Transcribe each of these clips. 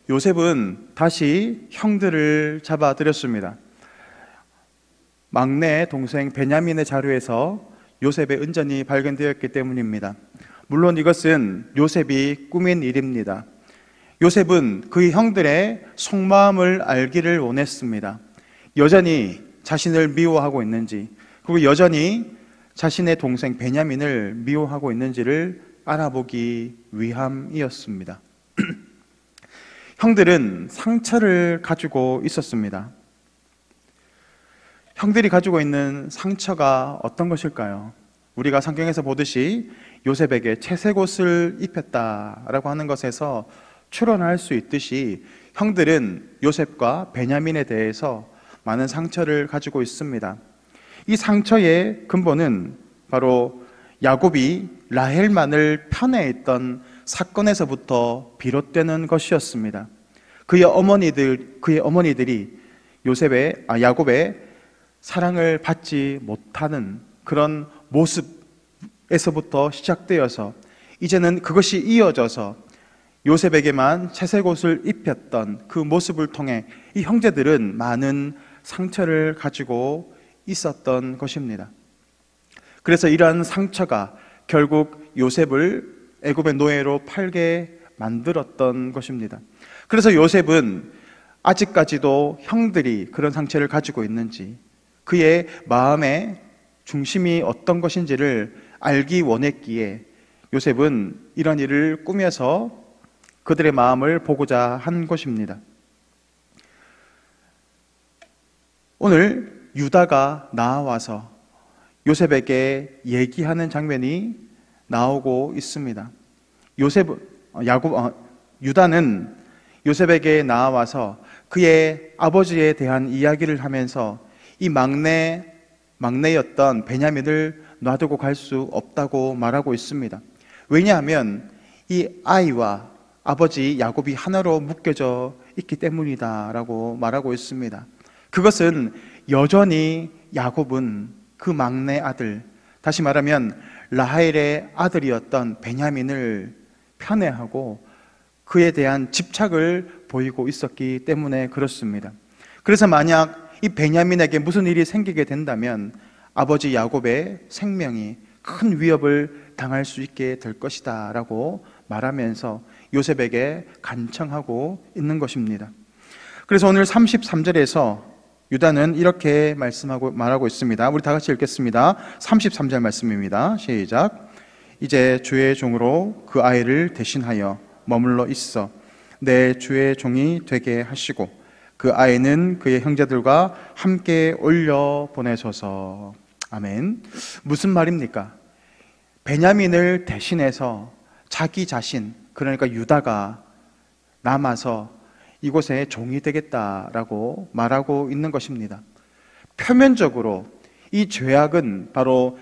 요셉은 다시 형들을 잡아들였습니다. 막내 동생 베냐민의 자루에서 요셉의 은전이 발견되었기 때문입니다. 물론 이것은 요셉이 꾸민 일입니다. 요셉은 그의 형들의 속마음을 알기를 원했습니다. 여전히 자신을 미워하고 있는지, 그리고 여전히 자신의 동생 베냐민을 미워하고 있는지를 알아보기 위함이었습니다. 형들은 상처를 가지고 있었습니다. 형들이 가지고 있는 상처가 어떤 것일까요? 우리가 성경에서 보듯이 요셉에게 채색옷을 입혔다라고 하는 것에서 추론할 수 있듯이 형들은 요셉과 베냐민에 대해서 많은 상처를 가지고 있습니다. 이 상처의 근본은 바로 야곱이 라헬만을 편애했던 사건에서부터 비롯되는 것이었습니다. 그의 어머니들이 야곱의 사랑을 받지 못하는 그런 모습에서부터 시작되어서 이제는 그것이 이어져서 요셉에게만 채색옷을 입혔던 그 모습을 통해 이 형제들은 많은 상처를 가지고 있었던 것입니다. 그래서 이러한 상처가 결국 요셉을 애굽의 노예로 팔게 만들었던 것입니다. 그래서 요셉은 아직까지도 형들이 그런 상처를 가지고 있는지, 그의 마음의 중심이 어떤 것인지를 알기 원했기에 요셉은 이런 일을 꾸며서 그들의 마음을 보고자 한 것입니다. 오늘 유다가 나와서 요셉에게 얘기하는 장면이 나오고 있습니다. 유다는 요셉에게 나와서 그의 아버지에 대한 이야기를 하면서 이 막내였던 베냐민을 놔두고 갈 수 없다고 말하고 있습니다. 왜냐하면 이 아이와 아버지 야곱이 하나로 묶여져 있기 때문이다라고 말하고 있습니다. 그것은 여전히 야곱은 그 막내 아들, 다시 말하면 라헬의 아들이었던 베냐민을 편애하고 그에 대한 집착을 보이고 있었기 때문에 그렇습니다. 그래서 만약 이 베냐민에게 무슨 일이 생기게 된다면 아버지 야곱의 생명이 큰 위협을 당할 수 있게 될 것이다 라고 말하면서 요셉에게 간청하고 있는 것입니다. 그래서 오늘 33절에서 유다는 이렇게 말하고 있습니다. 우리 다 같이 읽겠습니다. 33절 말씀입니다. 시작. 이제 주의 종으로 그 아이를 대신하여 머물러 있어 내 주의 종이 되게 하시고 그 아이는 그의 형제들과 함께 올려 보내소서. 아멘. 무슨 말입니까? 베냐민을 대신해서 자기 자신, 그러니까 유다가 남아서 이곳에 종이 되겠다라고 말하고 있는 것입니다. 표면적으로 이 죄악은 바로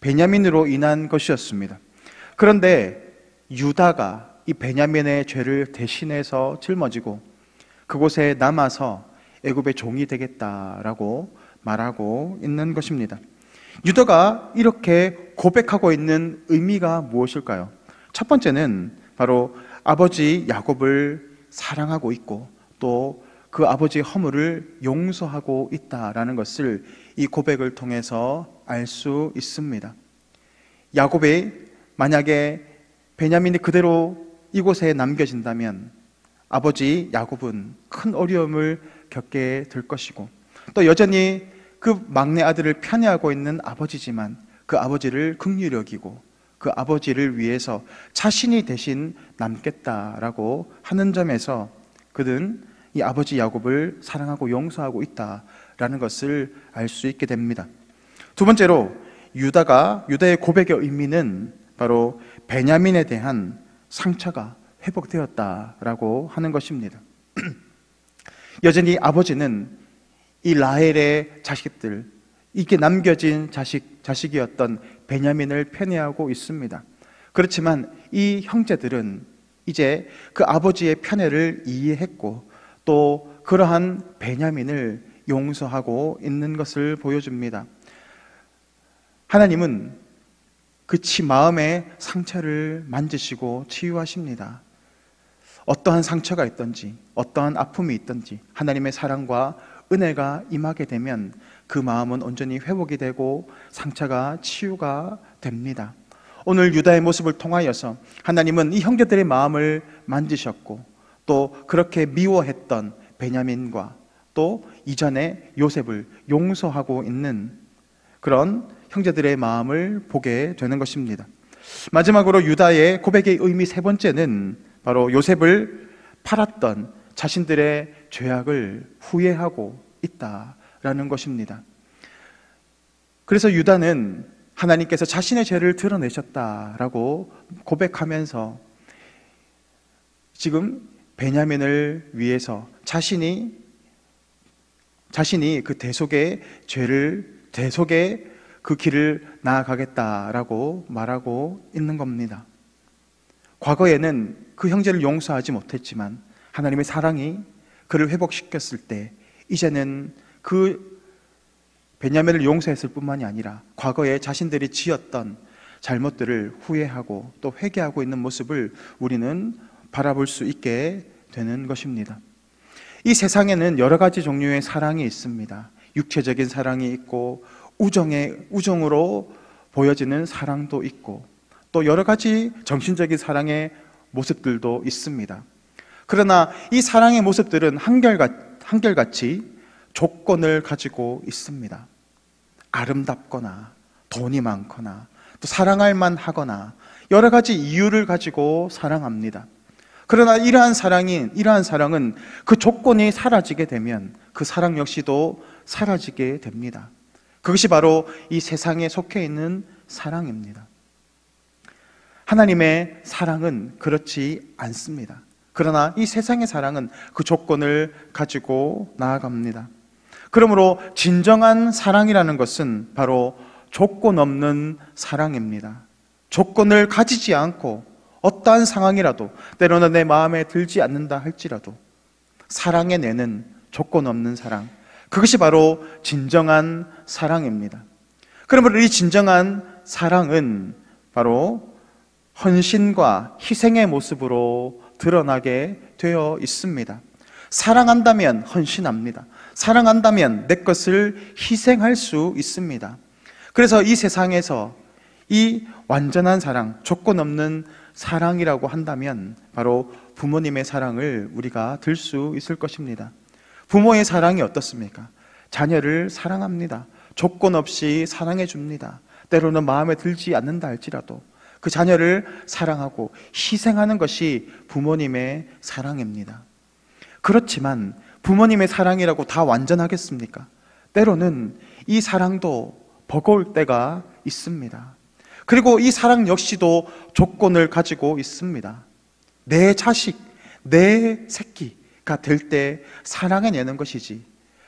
베냐민으로 인한 것이었습니다. 그런데 유다가 이 베냐민의 죄를 대신해서 짊어지고 그곳에 남아서 애굽의 종이 되겠다라고 말하고 있는 것입니다. 유다가 이렇게 고백하고 있는 의미가 무엇일까요? 첫 번째는 바로 아버지 야곱을 사랑하고 있고 또 그 아버지의 허물을 용서하고 있다라는 것을 이 고백을 통해서 알 수 있습니다. 야곱이 만약에 베냐민이 그대로 이곳에 남겨진다면 아버지 야곱은 큰 어려움을 겪게 될 것이고 또 여전히 그 막내 아들을 편애하고 있는 아버지지만 그 아버지를 긍휼히 여기고 그 아버지를 위해서 자신이 대신 남겠다라고 하는 점에서 그는 이 아버지 야곱을 사랑하고 용서하고 있다라는 것을 알 수 있게 됩니다. 두 번째로 유다의 고백의 의미는 바로 베냐민에 대한 상처가 회복되었다라고 하는 것입니다. 여전히 아버지는 이 라헬의 자식들, 이게 남겨진 자식이었던 베냐민을 편애하고 있습니다. 그렇지만 이 형제들은 이제 그 아버지의 편애를 이해했고 또 그러한 베냐민을 용서하고 있는 것을 보여줍니다. 하나님은 그 마음의 상처를 만지시고 치유하십니다. 어떠한 상처가 있든지 어떠한 아픔이 있든지 하나님의 사랑과 은혜가 임하게 되면 그 마음은 온전히 회복이 되고 상처가 치유가 됩니다. 오늘 유다의 모습을 통하여서 하나님은 이 형제들의 마음을 만지셨고 또 그렇게 미워했던 베냐민과 또 이전에 요셉을 용서하고 있는 그런 형제들의 마음을 보게 되는 것입니다. 마지막으로 유다의 고백의 의미 세 번째는 바로 요셉을 팔았던 자신들의 죄악을 후회하고 있다라는 것입니다. 그래서 유다는 하나님께서 자신의 죄를 드러내셨다라고 고백하면서 지금 베냐민을 위해서 자신이 그 대속의 그 길을 나아가겠다라고 말하고 있는 겁니다. 과거에는 그 형제를 용서하지 못했지만 하나님의 사랑이 그를 회복시켰을 때 이제는 그 베냐민을 용서했을 뿐만이 아니라 과거에 자신들이 지었던 잘못들을 후회하고 또 회개하고 있는 모습을 우리는 바라볼 수 있게 되는 것입니다. 이 세상에는 여러 가지 종류의 사랑이 있습니다. 육체적인 사랑이 있고 우정으로 보여지는 사랑도 있고 또 여러 가지 정신적인 사랑의 모습들도 있습니다. 그러나 이 사랑의 모습들은 한결같이 조건을 가지고 있습니다. 아름답거나 돈이 많거나 또 사랑할 만하거나 여러 가지 이유를 가지고 사랑합니다. 그러나 이러한 사랑은 그 조건이 사라지게 되면 그 사랑 역시도 사라지게 됩니다. 그것이 바로 이 세상에 속해 있는 사랑입니다. 하나님의 사랑은 그렇지 않습니다. 그러나 이 세상의 사랑은 그 조건을 가지고 나아갑니다. 그러므로 진정한 사랑이라는 것은 바로 조건 없는 사랑입니다. 조건을 가지지 않고 어떠한 상황이라도 때로는 내 마음에 들지 않는다 할지라도 사랑해내는 조건 없는 사랑, 그것이 바로 진정한 사랑입니다. 그러므로 이 진정한 사랑은 바로 헌신과 희생의 모습으로 드러나게 되어 있습니다. 사랑한다면 헌신합니다. 사랑한다면 내 것을 희생할 수 있습니다. 그래서 이 세상에서 이 완전한 사랑, 조건 없는 사랑이라고 한다면 바로 부모님의 사랑을 우리가 들 수 있을 것입니다. 부모의 사랑이 어떻습니까? 자녀를 사랑합니다. 조건 없이 사랑해 줍니다. 때로는 마음에 들지 않는다 할지라도 그 자녀를 사랑하고 희생하는 것이 부모님의 사랑입니다. 그렇지만 부모님의 사랑이라고 다 완전하겠습니까? 때로는 이 사랑도 버거울 때가 있습니다. 그리고 이 사랑 역시도 조건을 가지고 있습니다. 내 자식, 내 새끼가 될 때 사랑해내는 것이지,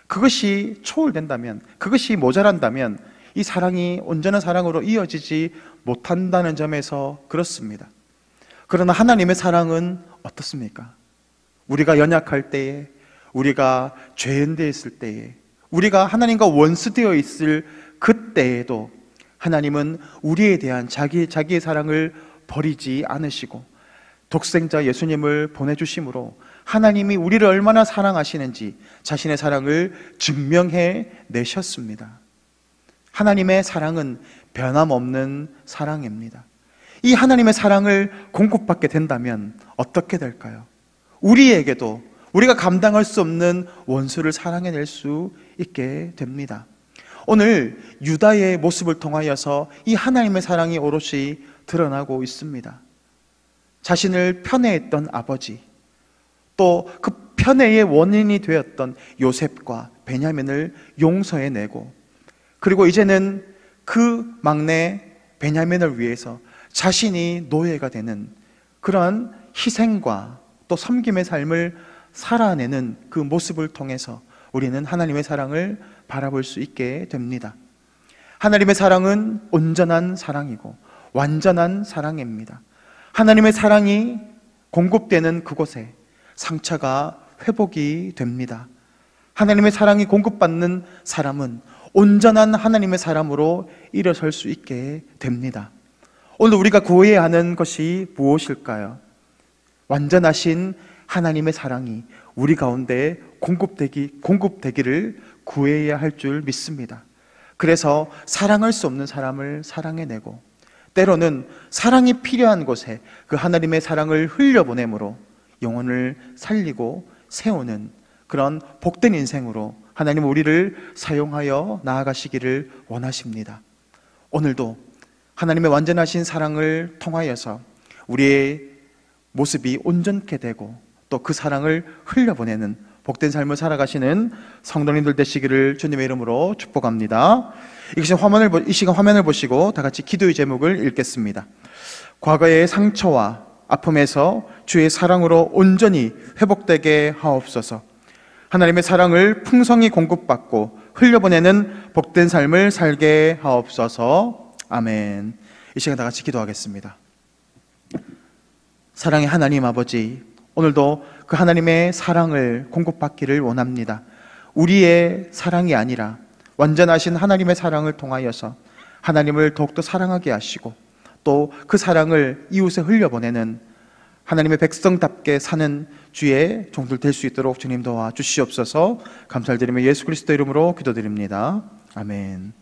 그것이 초월된다면, 그것이 모자란다면 이 사랑이 온전한 사랑으로 이어지지 못한다는 점에서 그렇습니다. 그러나 하나님의 사랑은 어떻습니까? 우리가 연약할 때에, 우리가 죄인되어 있을 때에, 우리가 하나님과 원수되어 있을 그때에도 하나님은 우리에 대한 자기의 사랑을 버리지 않으시고 독생자 예수님을 보내주심으로 하나님이 우리를 얼마나 사랑하시는지 자신의 사랑을 증명해 내셨습니다. 하나님의 사랑은 변함없는 사랑입니다. 이 하나님의 사랑을 공급받게 된다면 어떻게 될까요? 우리에게도 우리가 감당할 수 없는 원수를 사랑해낼 수 있게 됩니다. 오늘 유다의 모습을 통하여서 이 하나님의 사랑이 오롯이 드러나고 있습니다. 자신을 편애했던 아버지, 또 그 편애의 원인이 되었던 요셉과 베냐민을 용서해내고, 그리고 이제는 그 막내 베냐민을 위해서 자신이 노예가 되는 그런 희생과 또 섬김의 삶을 살아내는 그 모습을 통해서 우리는 하나님의 사랑을 바라볼 수 있게 됩니다. 하나님의 사랑은 온전한 사랑이고 완전한 사랑입니다. 하나님의 사랑이 공급되는 그곳에 상처가 회복이 됩니다. 하나님의 사랑이 공급받는 사람은 온전한 하나님의 사람으로 일어설 수 있게 됩니다. 오늘 우리가 구해야 하는 것이 무엇일까요? 완전하신 하나님의 사랑이 우리 가운데 공급되기를 구해야 할 줄 믿습니다. 그래서 사랑할 수 없는 사람을 사랑해내고, 때로는 사랑이 필요한 곳에 그 하나님의 사랑을 흘려보내므로 영혼을 살리고 세우는 그런 복된 인생으로 하나님 우리를 사용하여 나아가시기를 원하십니다. 오늘도 하나님의 완전하신 사랑을 통하여서 우리의 모습이 온전케 되고 또 그 사랑을 흘려보내는 복된 삶을 살아가시는 성도님들 되시기를 주님의 이름으로 축복합니다. 이 시간 화면을 보시고 다 같이 기도의 제목을 읽겠습니다. 과거의 상처와 아픔에서 주의 사랑으로 온전히 회복되게 하옵소서. 하나님의 사랑을 풍성히 공급받고 흘려보내는 복된 삶을 살게 하옵소서. 아멘. 이 시간 다 같이 기도하겠습니다. 사랑의 하나님 아버지, 오늘도 그 하나님의 사랑을 공급받기를 원합니다. 우리의 사랑이 아니라 완전하신 하나님의 사랑을 통하여서 하나님을 더욱더 사랑하게 하시고 또 그 사랑을 이웃에 흘려보내는 하나님의 백성답게 사는 주의 종들 될 수 있도록 주님 도와주시옵소서. 감사를 드리며 예수 그리스도 이름으로 기도드립니다. 아멘.